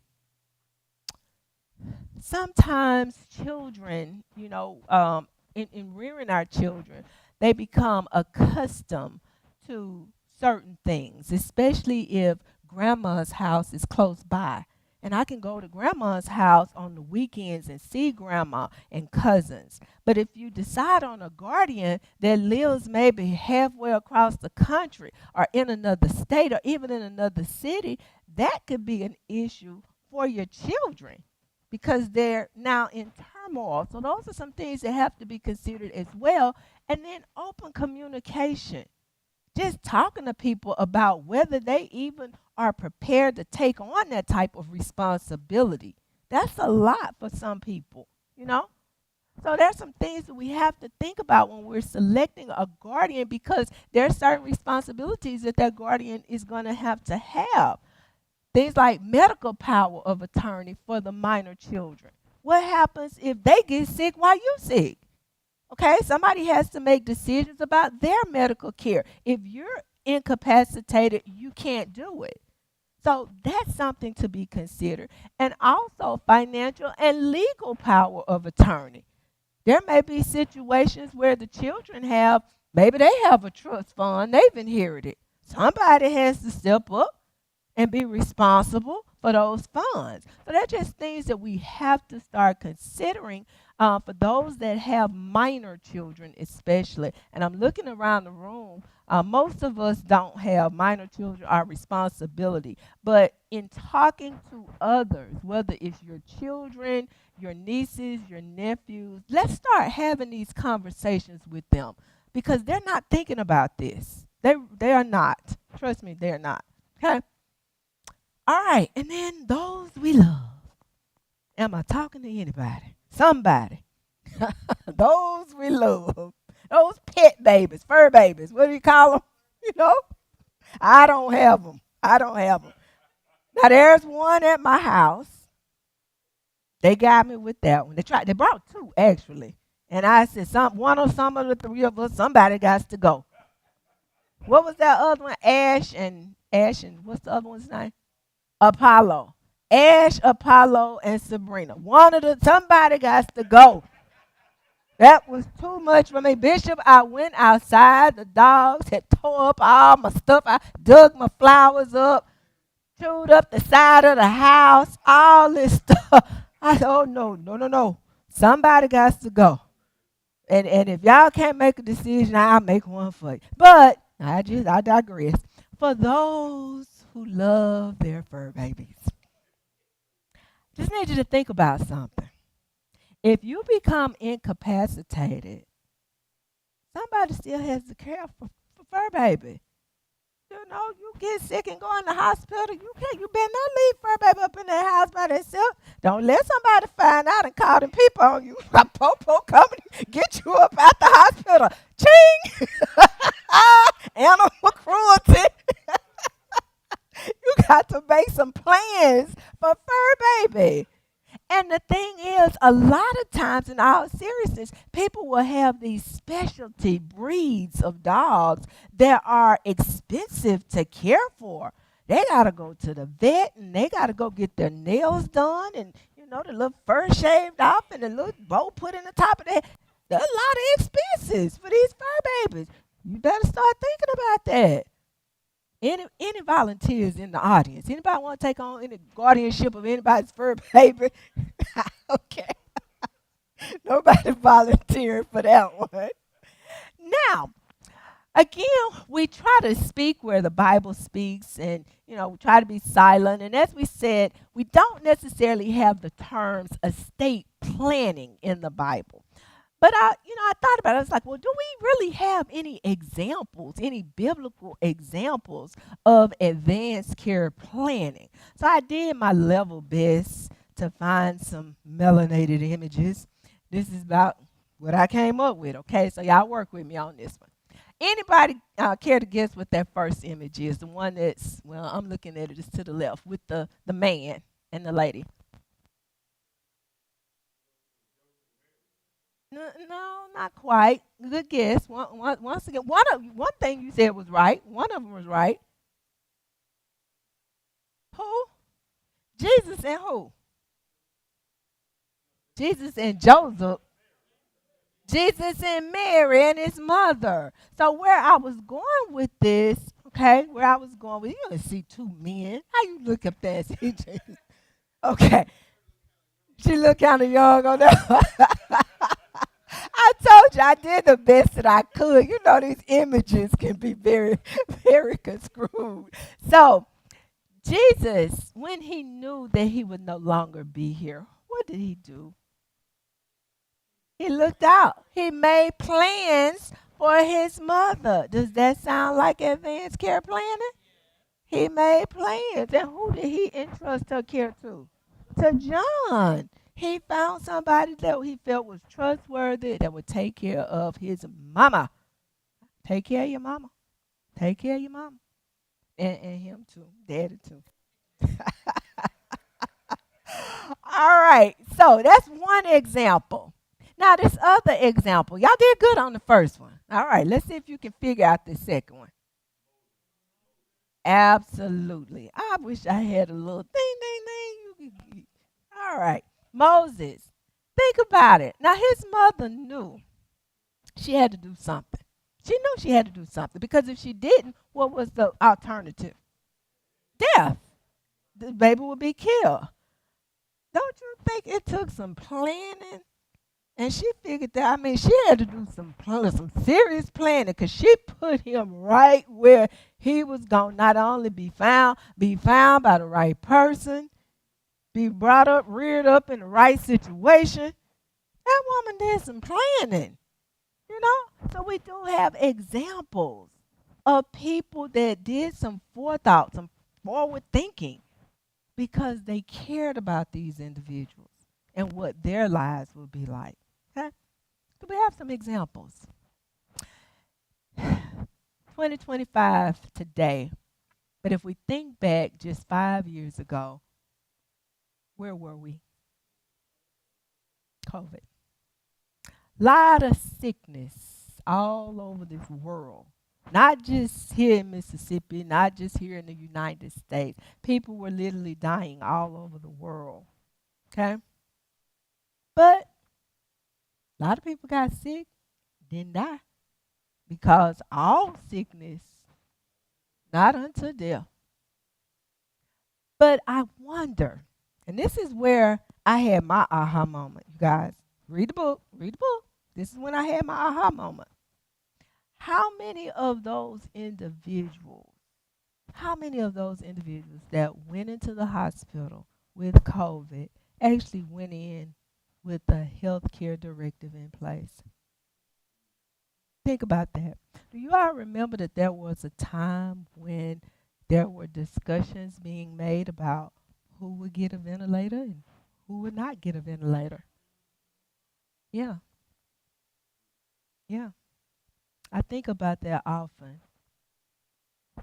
Sometimes children, in rearing our children, they become accustomed to certain things, especially if grandma's house is close by. And I can go to grandma's house on the weekends and see grandma and cousins. But if you decide on a guardian that lives maybe halfway across the country or in another state or even in another city, that could be an issue for your children because they're now in turmoil. So those are some things that have to be considered as well. And then open communication. Just talking to people about whether they even are prepared to take on that type of responsibility. That's a lot for some people, So there's some things that we have to think about when we're selecting a guardian because there are certain responsibilities that guardian is going to have. Things like medical power of attorney for the minor children. What happens if they get sick while you're sick? Okay, somebody has to make decisions about their medical care. If you're incapacitated, you can't do it. So that's something to be considered. And also financial and legal power of attorney. There may be situations where the children maybe they have a trust fund they've inherited. Somebody has to step up and be responsible for those funds. So they're just things that we have to start considering for those that have minor children especially. And I'm looking around the room. Most of us don't have minor children, our responsibility. But in talking to others, whether it's your children, your nieces, your nephews, let's start having these conversations with them because they're not thinking about this. They are not. Trust me, they're not. Okay? All right. And then those we love. Am I talking to anybody? Somebody. Those we love. Those pet babies, fur babies. What do you call them? I don't have them. Now, there's one at my house. They got me with that one. They brought 2, actually. And I said, one of the 3 of us, somebody got to go. What was that other one? Ash and what's the other one's name? Apollo. Ash, Apollo, and Sabrina. Somebody got to go. That was too much for me. Bishop, I went outside. The dogs had tore up all my stuff. I dug my flowers up. chewed up the side of the house, all this stuff. I said, oh, no. Somebody got to go. And if y'all can't make a decision, I'll make one for you. But I digress. For those who love their fur babies, just need you to think about something. If you become incapacitated, somebody still has to care for fur baby. You know, you get sick and go in the hospital, you better not leave fur baby up in that house by themselves. Don't let somebody find out and call them people on you. A po-po coming get you up out the hospital. Ching! Animal cruelty. You got to make some plans for fur baby. And the thing is, a lot of times, in all seriousness, people will have these specialty breeds of dogs that are expensive to care for. They got to go to the vet, and they got to go get their nails done, and, you know, the little fur shaved off, and the little bow put in the top of their head. There's a lot of expenses for these fur babies. You better start thinking about that. Any volunteers in the audience? Anybody want to take on any guardianship of anybody's fur baby? Okay. Nobody volunteered for that one. Now, again, we try to speak where the Bible speaks, and, you know, we try to be silent. And as we said, we don't necessarily have the terms estate planning in the Bible. But I thought about it. I was like, well, do we really have any examples, any biblical examples of advanced care planning? So I did my level best to find some melanated images. This is about what I came up with, okay? So y'all work with me on this one. Anybody care to guess what that first image is? The one that's, well, I'm looking at it, it's to the left with the man and the lady. No, not quite. Good guess. Once again, one thing you said was right. One of them was right. Who? Jesus and who? Jesus and Joseph. Jesus and Mary and his mother. So where I was going with this, okay, you don't see two men. How you look up there and see Jesus? Okay. She looked kind of young on that. I told you I did the best that I could. You know, these images can be very, very construed. So, Jesus, when he knew that he would no longer be here, what did he do? He looked out. He made plans for his mother. Does that sound like advanced care planning? He made plans. And who did he entrust her care to? To John. He found somebody that he felt was trustworthy that would take care of his mama. Take care of your mama. Take care of your mama. And him too. Daddy too. All right. So that's one example. Now this other example. Y'all did good on the first one. All right. Let's see if you can figure out the second one. Absolutely. I wish I had a little ding. All right. Moses, think about it. Now, his mother knew she had to do something. She knew she had to do something because if she didn't, what was the alternative? Death. The baby would be killed. Don't you think it took some planning? And she figured that, she had to do some serious planning because she put him right where he was going to not only be found by the right person, be brought up, reared up in the right situation. That woman did some planning, you know? So we do have examples of people that did some forethought, some forward thinking because they cared about these individuals and what their lives would be like. Okay? So we have some examples. 2025 today, but if we think back just 5 years ago, where were we? COVID. Lot of sickness all over this world. Not just here in Mississippi, not just here in the United States. People were literally dying all over the world. Okay? But a lot of people got sick, didn't die. Because all sickness, not unto death. But I wonder, and this is where I had my aha moment, you guys. Read the book, read the book. This is when I had my aha moment. How many of those individuals, how many of those individuals that went into the hospital with COVID actually went in with a health care directive in place? Think about that. Do you all remember that there was a time when there were discussions being made about who would get a ventilator and who would not get a ventilator? Yeah, yeah. I think about that often.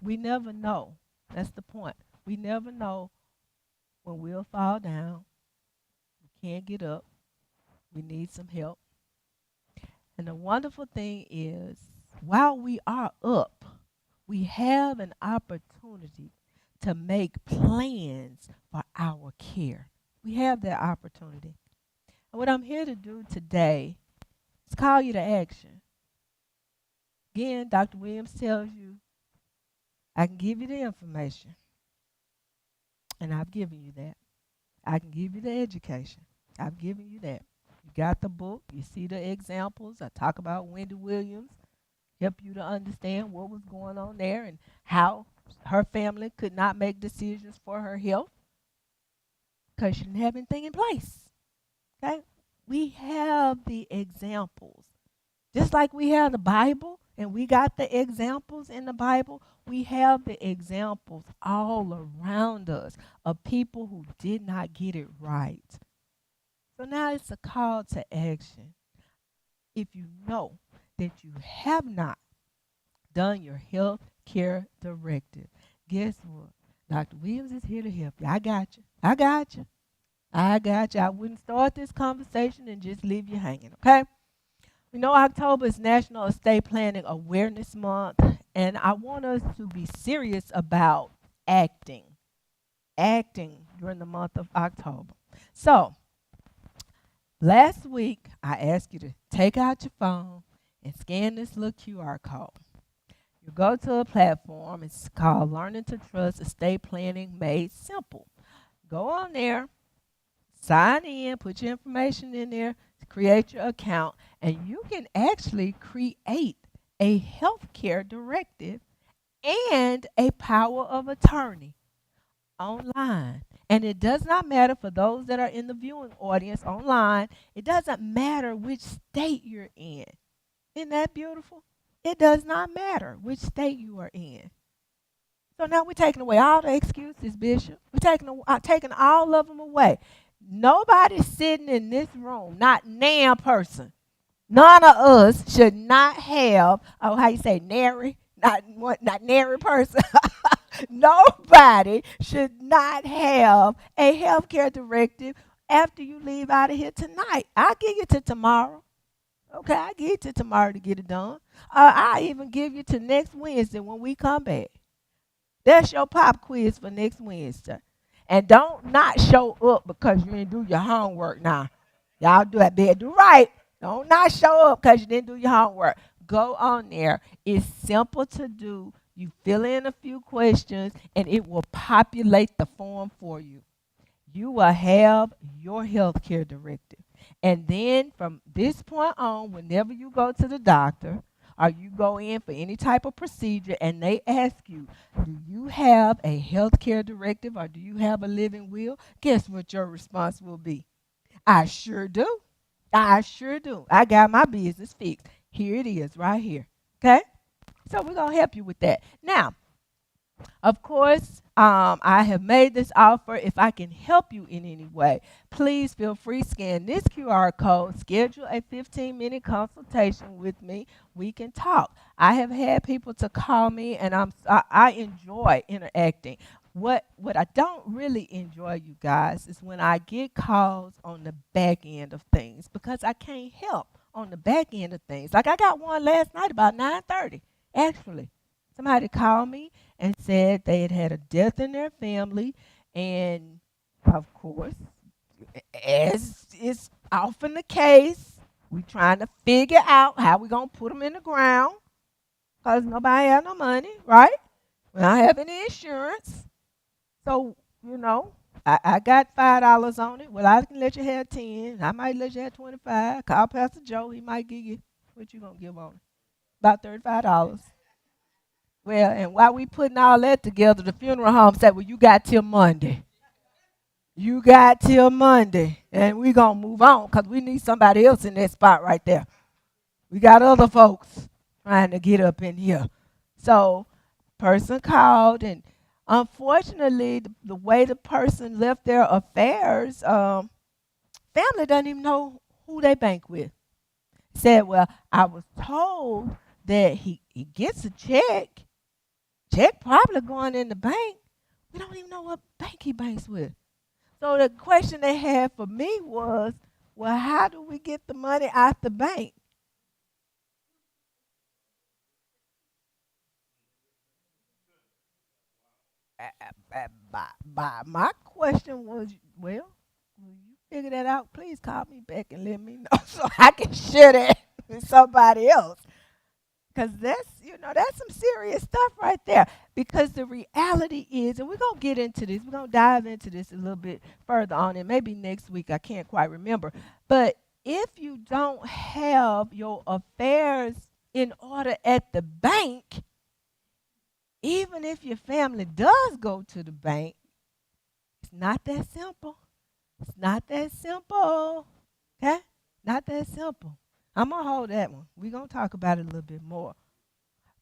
We never know. That's the point. We never know when we'll fall down, we can't get up, we need some help. And the wonderful thing is, while we are up, we have an opportunity to make plans for our care. We have that opportunity. And what I'm here to do today is call you to action. Again, Dr. Williams tells you, I can give you the information, and I've given you that. I can give you the education. I've given you that. You got the book. You see the examples. I talk about Wendy Williams, help you to understand what was going on there and how her family could not make decisions for her health because she didn't have anything in place. Okay? We have the examples. Just like we have the Bible and we got the examples in the Bible, we have the examples all around us of people who did not get it right. So now it's a call to action. If you know that you have not done your health care directive, guess what? Dr. Williams is here to help you. I got you. I got you. I got you. I wouldn't start this conversation and just leave you hanging, okay? We know October is National Estate Planning Awareness Month, and I want us to be serious about acting during the month of October. So, last week, I asked you to take out your phone and scan this little QR code. You go to a platform, it's called Learning to Trust Estate Planning Made Simple. Go on there, sign in, put your information in there, create your account, and you can actually create a healthcare directive and a power of attorney online. And it does not matter for those that are in the viewing audience online, it doesn't matter which state you're in. Isn't that beautiful? It does not matter which state you are in. So now we're taking away all the excuses, Bishop. We're taking all of them away. Nobody sitting in this room, not nan person, none of us should not have, how you say, nary, not nary person. Nobody should not have a healthcare directive after you leave out of here tonight. I'll give you to tomorrow. Okay, I'll give you to tomorrow to get it done. I'll even give you to next Wednesday when we come back. That's your pop quiz for next Wednesday. And don't not show up because you didn't do your homework now. Y'all do that bad. Do right. Don't not show up because you didn't do your homework. Go on there. It's simple to do. You fill in a few questions and it will populate the form for you. You will have your health care directive. And then from this point on, whenever you go to the doctor or you go in for any type of procedure and they ask you, do you have a health care directive or do you have a living will? Guess what your response will be? I sure do. I sure do. I got my business fixed. Here it is right here. Okay? So we're going to help you with that. Now, of course, I have made this offer. If I can help you in any way, please feel free to scan this QR code, schedule a 15-minute consultation with me. We can talk. I have had people to call me, and I enjoy interacting. What I don't really enjoy, you guys, is when I get calls on the back end of things because I can't help on the back end of things. Like I got one last night about 9:30, actually. Somebody called me and said they had a death in their family, and of course, as is often the case, we're trying to figure out how we're going to put them in the ground because nobody has no money, right? We don't have any insurance. So you know, I got $5 on it. Well, I can let you have 10. I might let you have 25. Call Pastor Joe. He might give you what you gonna give on it. About $35. Well, and while we putting all that together, the funeral home said, well, you got till Monday. You got till Monday. And we gonna move on because we need somebody else in that spot right there. We got other folks trying to get up in here. So person called, and unfortunately, the way the person left their affairs, family doesn't even know who they bank with. Said, well, I was told that he gets a check. Check probably going in the bank. We don't even know what bank he banks with. So the question they had for me was, well, how do we get the money out the bank? My question was, well, will you figure that out? Please call me back and let me know so I can share that with somebody else. Because that's some serious stuff right there. Because the reality is, and we're going to get into this, we're going to dive into this a little bit further on, and maybe next week, I can't quite remember. But if you don't have your affairs in order at the bank, even if your family does go to the bank, it's not that simple. It's not that simple. Okay? Not that simple. I'm going to hold that one. We're going to talk about it a little bit more.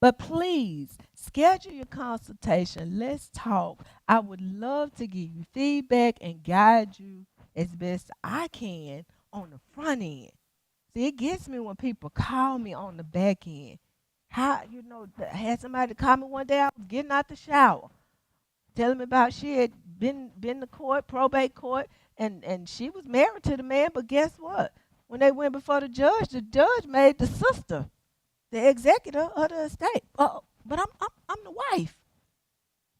But please, schedule your consultation. Let's talk. I would love to give you feedback and guide you as best I can on the front end. See, it gets me when people call me on the back end. I had somebody call me one day. I was getting out the shower, telling me about she had been to court, probate court, and she was married to the man. But guess what? When they went before the judge made the sister the executor of the estate. But I'm the wife.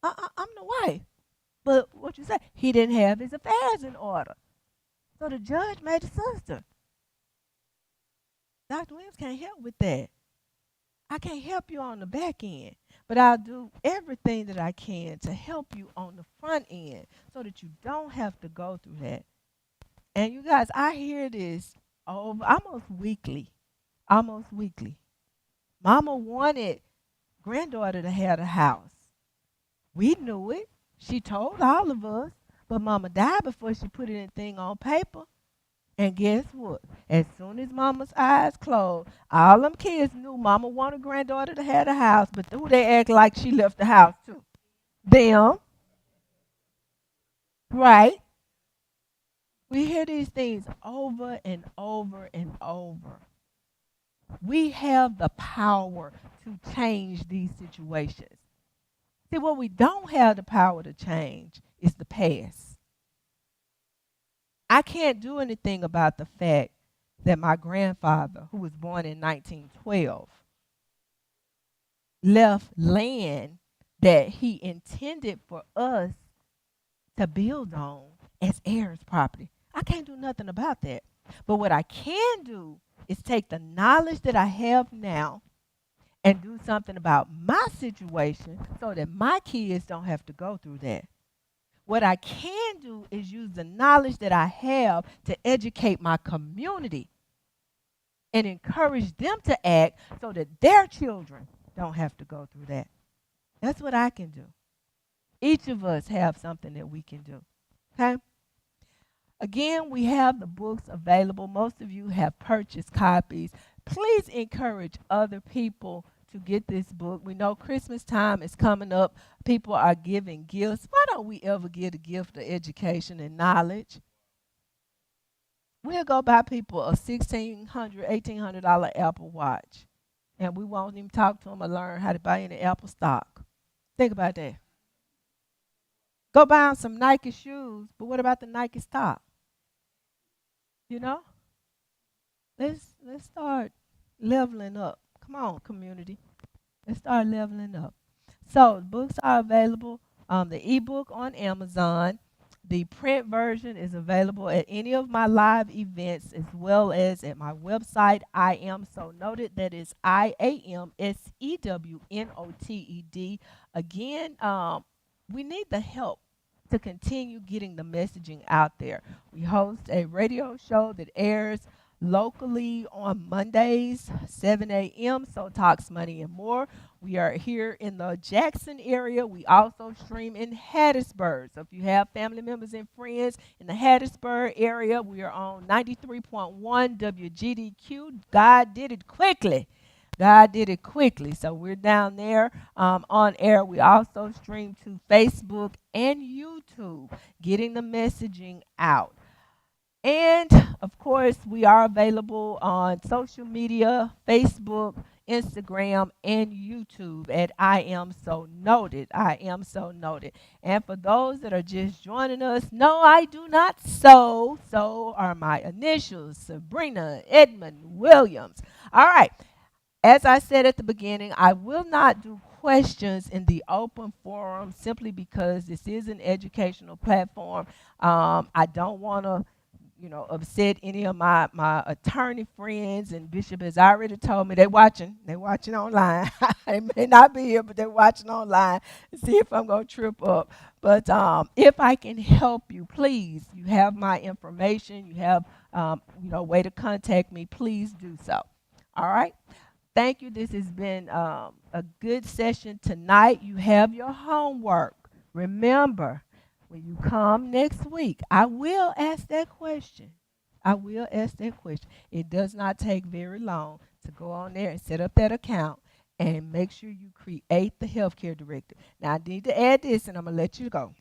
I'm the wife. But what you say? He didn't have his affairs in order, so the judge made the sister. Dr. Williams can't help with that. I can't help you on the back end, but I'll do everything that I can to help you on the front end so that you don't have to go through that. And you guys, I hear this over almost weekly. Almost weekly. Mama wanted granddaughter to have a house. We knew it. She told all of us, but Mama died before she put anything on paper. And guess what? As soon as Mama's eyes closed, all them kids knew Mama wanted granddaughter to have a house, but who they act like she left the house to? Them, right? We hear these things over and over and over. We have the power to change these situations. See, what we don't have the power to change is the past. I can't do anything about the fact that my grandfather, who was born in 1912, left land that he intended for us to build on as heirs property. I can't do nothing about that. But what I can do is take the knowledge that I have now and do something about my situation so that my kids don't have to go through that. What I can do is use the knowledge that I have to educate my community and encourage them to act so that their children don't have to go through that. That's what I can do. Each of us have something that we can do. Okay? Again, we have the books available. Most of you have purchased copies. Please encourage other people to get this book. We know Christmas time is coming up. People are giving gifts. Why don't we ever give a gift of education and knowledge? We'll go buy people a $1,600, $1,800 Apple Watch, and we won't even talk to them or learn how to buy any Apple stock. Think about that. Go buy them some Nike shoes, but what about the Nike stock? You know? Let's start leveling up. Come on, community. Let's start leveling up. So books are available. The ebook on Amazon. The print version is available at any of my live events as well as at my website, I Am So Noted. That is IAMSEWNOTED. Again, we need the help to continue getting the messaging out there. We host a radio show that airs locally on Mondays, 7 a.m. So Talks Money and More. We are here in the Jackson area. We also stream in Hattiesburg. So if you have family members and friends in the Hattiesburg area, we are on 93.1 WGDQ. God did it quickly. God did it quickly. So we're down there on air. We also stream to Facebook and YouTube, getting the messaging out. And of course, we are available on social media, Facebook, Instagram, and YouTube at I Am So Noted. I Am So Noted. And for those that are just joining us, no, I do not sew. So are my initials, Sabrina Edmon Williams. All right. As I said at the beginning, I will not do questions in the open forum simply because this is an educational platform. I don't want to upset any of my attorney friends, and Bishop has already told me they're watching online. They may not be here, but they're watching online to see if I'm going to trip up. But if I can help you, please, you have my information, you have, way to contact me, please do so. All right. Thank you. This has been a good session tonight. You have your homework. Remember, when you come next week, I will ask that question. It does not take very long to go on there and set up that account and make sure you create the healthcare directive. Now, I need to add this, and I'm going to let you go.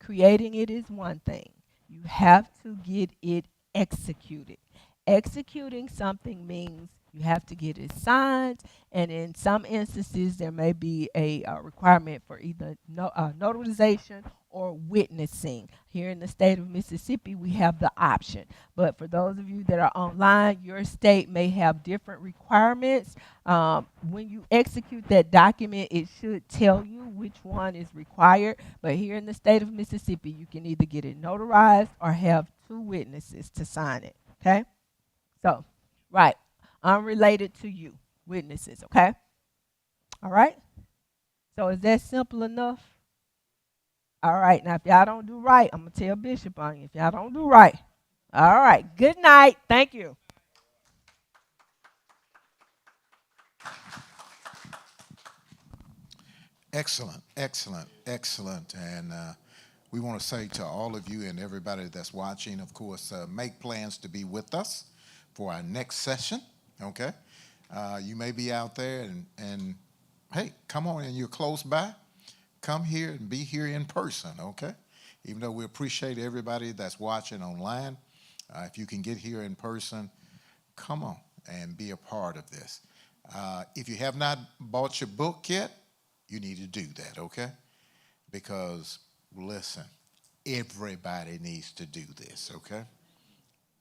Creating it is one thing. You have to get it executed. Executing something means you have to get it signed, and in some instances, there may be a requirement for either notarization or witnessing. Here in the state of Mississippi, we have the option. But for those of you that are online, your state may have different requirements. When you execute that document, it should tell you which one is required. But here in the state of Mississippi, you can either get it notarized or have 2 witnesses to sign it. Okay? So, right. Unrelated to you, witnesses, okay? All right? So is that simple enough? All right. Now, if y'all don't do right, I'm going to tell Bishop on you. If y'all don't do right. All right. Good night. Thank you. Excellent, excellent, excellent. And we want to say to all of you and everybody that's watching, of course, make plans to be with us for our next session. Okay, you may be out there, and hey, come on, and you're close by, come here and be here in person. Okay, even though we appreciate everybody that's watching online, if you can get here in person, come on and be a part of this. If you have not bought your book yet, you need to do that. Okay, because listen, everybody needs to do this. Okay,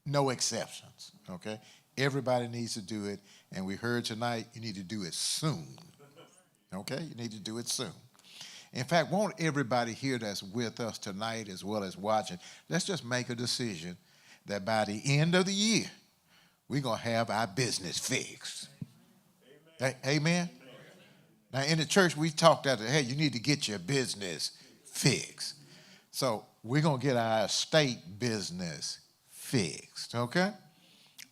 no exceptions. Okay. Everybody needs to do it, and we heard tonight you need to do it soon. Okay? You need to do it soon. In fact, want everybody here that's with us tonight as well as watching, let's just make a decision that by the end of the year, we're going to have our business fixed. Amen. Amen? Now, in the church, we talked about, hey, you need to get your business fixed. So we're going to get our estate business fixed, okay?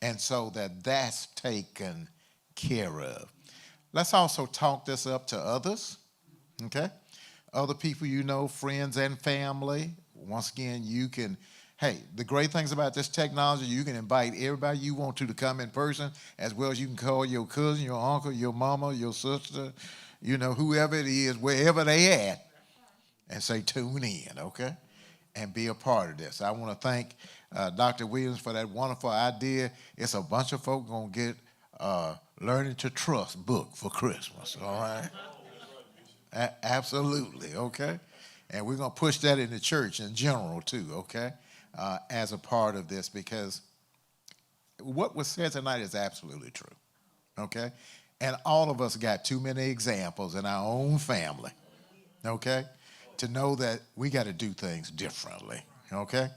And so that's taken care of. Let's also talk this up to others, okay? Other people you know, friends and family. Once again, you can, hey, the great things about this technology, you can invite everybody you want to come in person, as well as you can call your cousin, your uncle, your mama, your sister, whoever it is, wherever they at, and say, tune in, okay? And be a part of this. I want to thank Dr. Williams for that wonderful idea. It's a bunch of folk going to get Learning to Trust book for Christmas, all right? Absolutely, okay? And we're going to push that in the church in general, too, okay, as a part of this, because what was said tonight is absolutely true, okay? And all of us got too many examples in our own family, okay, to know that we got to do things differently, okay?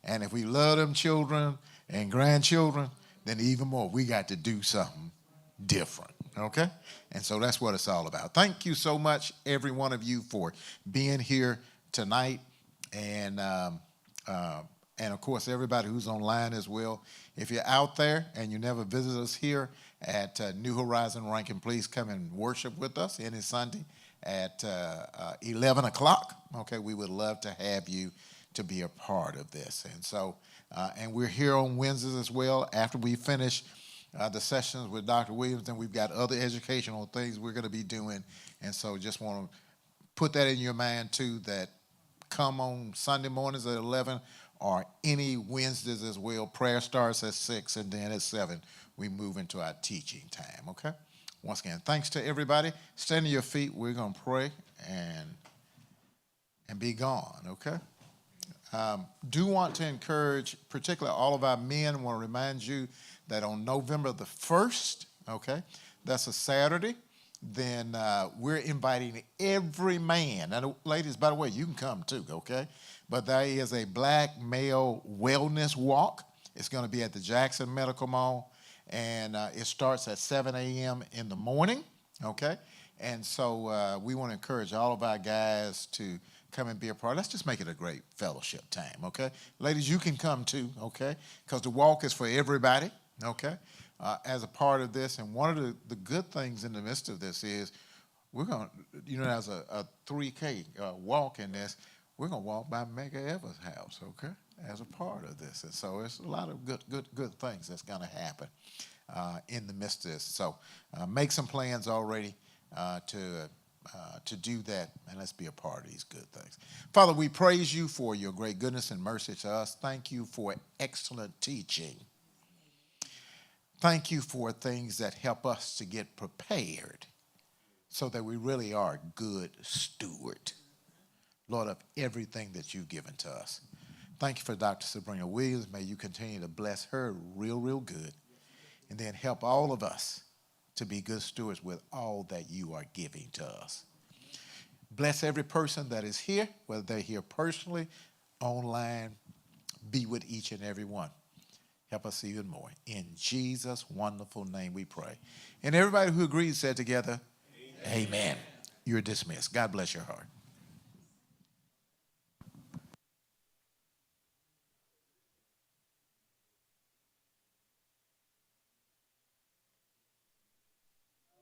And if we love them children and grandchildren, then even more, we got to do something different, okay? And so that's what it's all about. Thank you so much, every one of you, for being here tonight. And, and of course, everybody who's online as well. If you're out there and you never visit us here at New Horizon Rankin, please come and worship with us any Sunday at 11 o'clock. Okay, we would love to have you to be a part of this. And so, and we're here on Wednesdays as well. After we finish the sessions with Dr. Williams, then we've got other educational things we're going to be doing. And so just want to put that in your mind too, that come on Sunday mornings at 11 or any Wednesdays as well. Prayer starts at 6, and then at 7 we move into our teaching time, okay? Once again, thanks to everybody. Stand to your feet. We're going to pray and be gone, okay? Do want to encourage, particularly all of our men, want to remind you that on November the 1st, okay, that's a Saturday, then we're inviting every man. And ladies, by the way, you can come too, okay? But there is a black male wellness walk. It's going to be at the Jackson Medical Mall, and it starts at 7 a.m. in the morning, okay? And so we want to encourage all of our guys to come and be a part. Let's just make it a great fellowship time, okay? Ladies, you can come too, okay? Because the walk is for everybody, okay? As a part of this, and one of the good things in the midst of this is we're going to, you know, there's a 3K walk in this. We're going to walk by Mega Evans' house, okay, as a part of this. And so it's a lot of good things that's going to happen in the midst of this. So make some plans already to do that, and let's be a part of these good things. Father, we praise you for your great goodness and mercy to us. Thank you for excellent teaching. Thank you for things that help us to get prepared so that we really are a good steward, Lord, of everything that you've given to us. Thank you for Dr. Sabrina Williams. May you continue to bless her real good, and then help all of us to be good stewards with all that you are giving to us. Bless every person that is here, whether they're here personally, online. Be with each and every one. Help us even more. In Jesus' wonderful name we pray. And everybody who agrees said together, Amen. You're dismissed. God bless your heart.